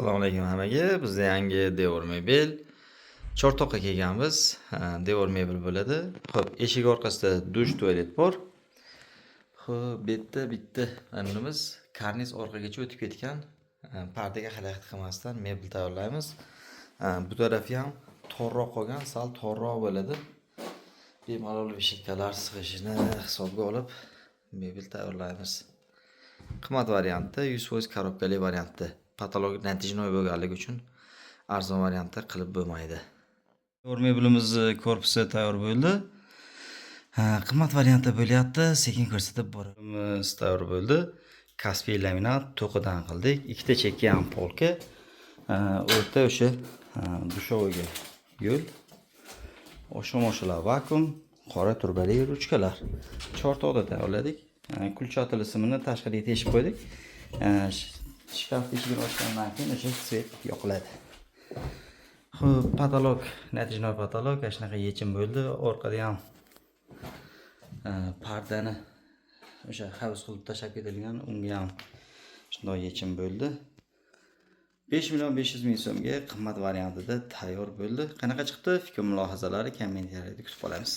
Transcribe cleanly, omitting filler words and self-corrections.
Assalomu alaykum hammaga. Bizda yangi devor mebel Chortoqqa kelganmiz. Devor mebel bo'ladi. Xo'p, eshik orqasida dush tualet bor. Xo'p, bitta nimamiz karniz orqagacha o'tib ketgan. Pardaga xalaqit qilmasdan mebel tayyorlaymiz. Bu tarafi ham torroq qolgan, sal torroq bo'ladi. Bemalol vishitkalar sig'ishini hisobga olib mebel tayyorlaymiz. Qimmat variantda 100% korobkali variantda. Patolog natijnoy bo'lganligi uchun arzon variantda qilib bo'lmaydi. Devor mebelimiz korpusi tayyor bo'ldi. Qimmat variantda bo'lyapti, sekin ko'rsatib boramiz. Tayyor bo'ldi. Kaspiy laminat to'qidan qildik. Ikkita chekka ham polka. O'rta o'sha dushovoga yo'l. O'sha-mo'shalar vakuum, qora turbali ruchkalar. Chortoqda tayyorladik. Kulchotili simini tashqariga teshib qo'ydik. Shkaf eshigini ochgandan keyin o'sha svet yoqiladi. Xo'p, patolog, natijnoy patolog shunaqa yechim bo'ldi. Orqada ham pardani o'sha havuz qilib tashab ketilgan, unga ham shunday yechim bo'ldi. 5.500.000 so'mga qimmat variantida tayyor bo'ldi. Qanaqa chiqdi? Fikr mulohazalari kommentariyada kutib qolamiz.